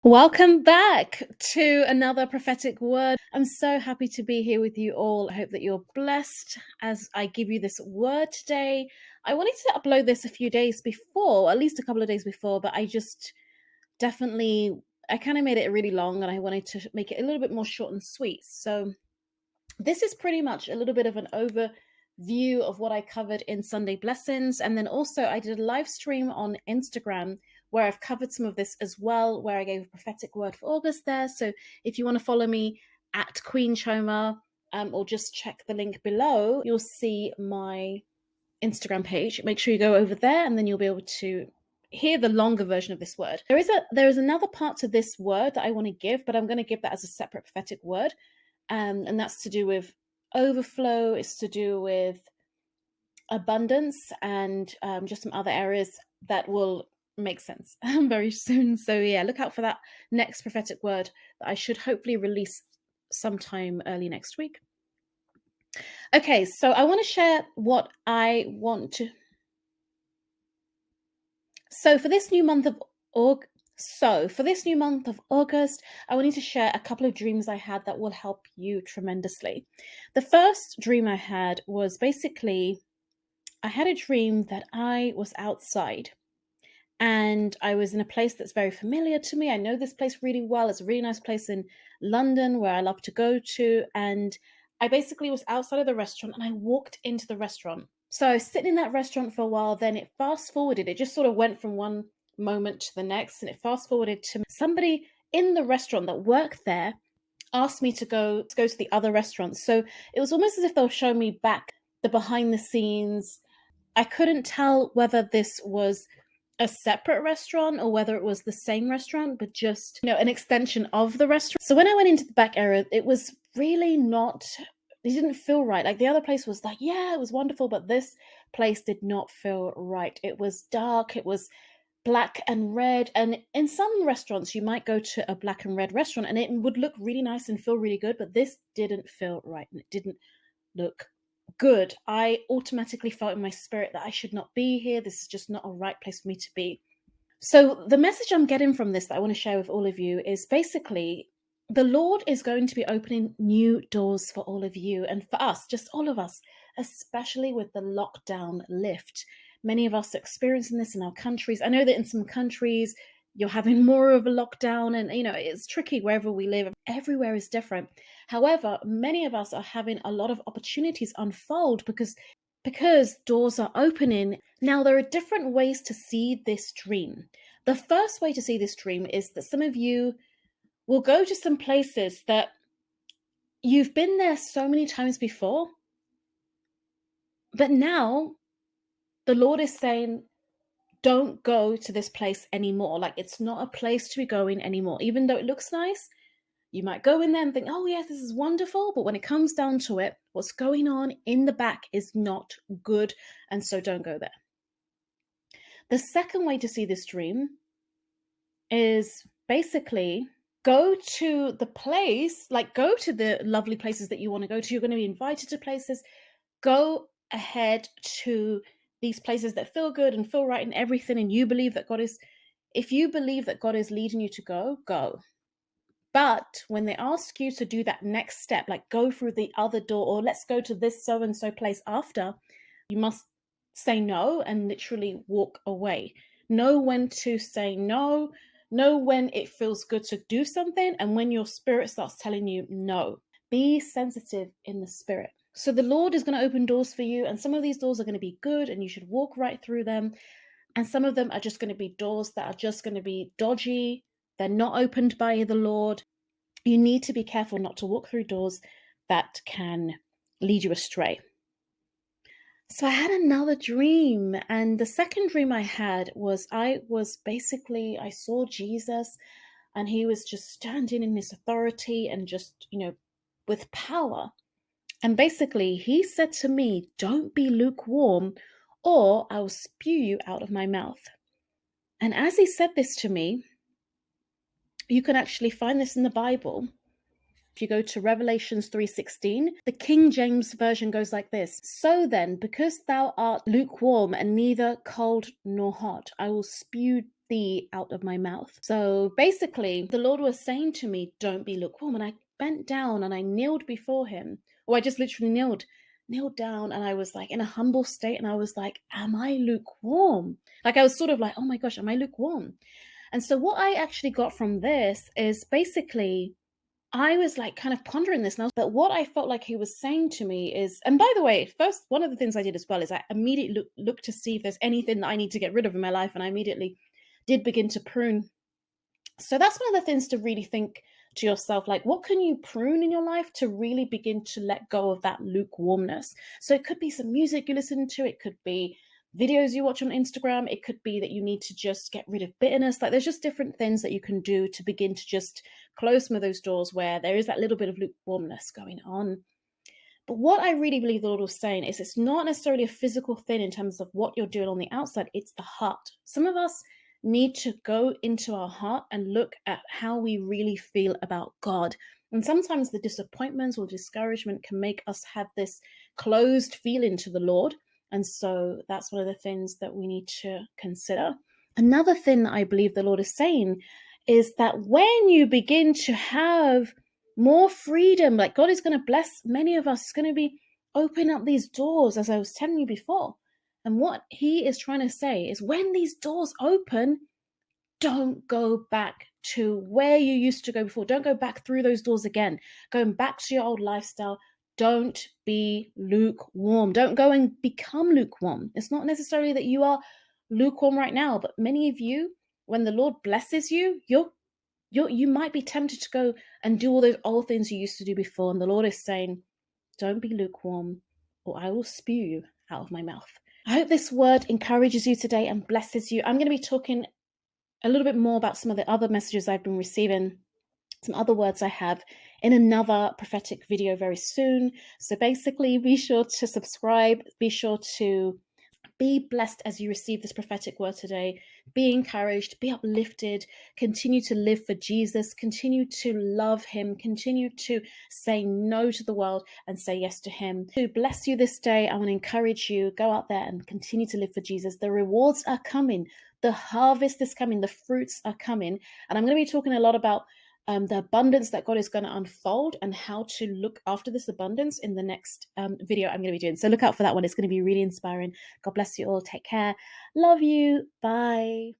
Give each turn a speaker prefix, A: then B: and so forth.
A: Welcome back to another prophetic word. I'm so happy to be here with you all. I hope that you're blessed as I give you this word today. I wanted to upload this a few days before, at least a couple of days before, but I kind of made it really long and I wanted to make it a little bit more short and sweet. So this is pretty much a little bit of an overview of what I covered in Sunday Blessings. And then also I did a live stream on Instagram where I've covered some of this as well, where I gave a prophetic word for August there. So if you want to follow me at Queen Choma, or just check the link below, you'll see my Instagram page. Make sure you go over there and then you'll be able to hear the longer version of this word. There is another part to this word that I want to give, but I'm going to give that as a separate prophetic word. And that's to do with overflow. It's to do with abundance and just some other areas that will make sense very soon. So yeah, look out for that next prophetic word that I should hopefully release sometime early next week. Okay, so I want to share what I want to. So for this new month of August, I wanted to share a couple of dreams I had that will help you tremendously. The first dream I had was basically, I had a dream that I was outside and I was in a place that's very familiar to me. I know this place really well. It's a really nice place in London where I love to go to. And I basically was outside of the restaurant and I walked into the restaurant. So I was sitting in that restaurant for a while, then it fast forwarded. It just sort of went from one moment to the next, and it fast forwarded to somebody in the restaurant that worked there asked me to go to the other restaurant. So it was almost as if they were showing me back the behind the scenes. I couldn't tell whether this was a separate restaurant or whether it was the same restaurant, but just, an extension of the restaurant. So when I went into the back area, it was really not, it didn't feel right. Like the other place was like, yeah, it was wonderful, but this place did not feel right. It was dark, it was black and red. And in some restaurants, you might go to a black and red restaurant and it would look really nice and feel really good, but this didn't feel right and it didn't look good. I automatically felt in my spirit that I should not be here. This is just not a right place for me to be. So the message I'm getting from this that I want to share with all of you is basically the Lord is going to be opening new doors for all of you and for us, just all of us, especially with the lockdown lift. Many of us are experiencing this in our countries. I know that in some countries you're having more of a lockdown and, it's tricky wherever we live. Everywhere is different. However, many of us are having a lot of opportunities unfold because doors are opening. Now, there are different ways to see this dream. The first way to see this dream is that some of you will go to some places that you've been there so many times before, but now the Lord is saying, don't go to this place anymore. Like, it's not a place to be going anymore. Even though it looks nice, you might go in there and think, oh yes, this is wonderful. But when it comes down to it, what's going on in the back is not good. And so don't go there. The second way to see this dream is basically go to the place, like go to the lovely places that you want to go to. You're going to be invited to places. Go ahead to these places that feel good and feel right and everything. And you believe that if you believe that God is leading you to go. But when they ask you to do that next step, like go through the other door or let's go to this so-and-so place after, you must say no and literally walk away. Know when to say no. Know when it feels good to do something and when your spirit starts telling you no. Be sensitive in the spirit. So the Lord is going to open doors for you, and some of these doors are going to be good and you should walk right through them. And some of them are just going to be doors that are just going to be dodgy. They're not opened by the Lord. You need to be careful not to walk through doors that can lead you astray. So I had another dream, and the second dream I had was I saw Jesus and he was just standing in his authority and just, with power. And basically he said to me, don't be lukewarm or I will spew you out of my mouth. And as he said this to me, you can actually find this in the Bible. If you go to Revelations 3:16, the King James Version goes like this. So then, because thou art lukewarm and neither cold nor hot, I will spew thee out of my mouth. So basically, the Lord was saying to me, don't be lukewarm. And I bent down and I kneeled before him, or I just literally knelt down, and I was like in a humble state, and I was like, am I lukewarm? Like I was sort of like, oh my gosh, am I lukewarm? And so what I actually got from this is basically I was like kind of pondering this now, but what I felt like he was saying to me is, and by the way, first, one of the things I did as well is I immediately looked to see if there's anything that I need to get rid of in my life. And I immediately did begin to prune. So that's one of the things to really think to yourself, like, what can you prune in your life to really begin to let go of that lukewarmness? So it could be some music you listen to, it could be videos you watch on Instagram, it could be that you need to just get rid of bitterness. Like there's just different things that you can do to begin to just close some of those doors where there is that little bit of lukewarmness going on. But what I really believe the Lord was saying is it's not necessarily a physical thing in terms of what you're doing on the outside, it's the heart. Some of us need to go into our heart and look at how we really feel about God. And sometimes the disappointments or discouragement can make us have this closed feeling to the Lord. And so that's one of the things that we need to consider. Another thing that I believe the Lord is saying is that when you begin to have more freedom, like God is going to bless many of us, it's going to be open up these doors, as I was telling you before. And what he is trying to say is when these doors open, don't go back to where you used to go before. Don't go back through those doors again. Going back to your old lifestyle. Don't be lukewarm. Don't go and become lukewarm. It's not necessarily that you are lukewarm right now, but many of you, when the Lord blesses you, you might be tempted to go and do all those old things you used to do before. And the Lord is saying, don't be lukewarm, or I will spew you out of my mouth. I hope this word encourages you today and blesses you. I'm going to be talking a little bit more about some of the other messages I've been receiving, some other words I have in another prophetic video very soon. So basically, be sure to subscribe, be sure to be blessed as you receive this prophetic word today. Be encouraged, be uplifted, continue to live for Jesus, continue to love him, continue to say no to the world and say yes to him. To bless you this day, I want to encourage you, go out there and continue to live for Jesus. The rewards are coming, the harvest is coming, the fruits are coming. And I'm going to be talking a lot about the abundance that God is going to unfold and how to look after this abundance in the next video I'm going to be doing. So look out for that one. It's going to be really inspiring. God bless you all. Take care. Love you. Bye.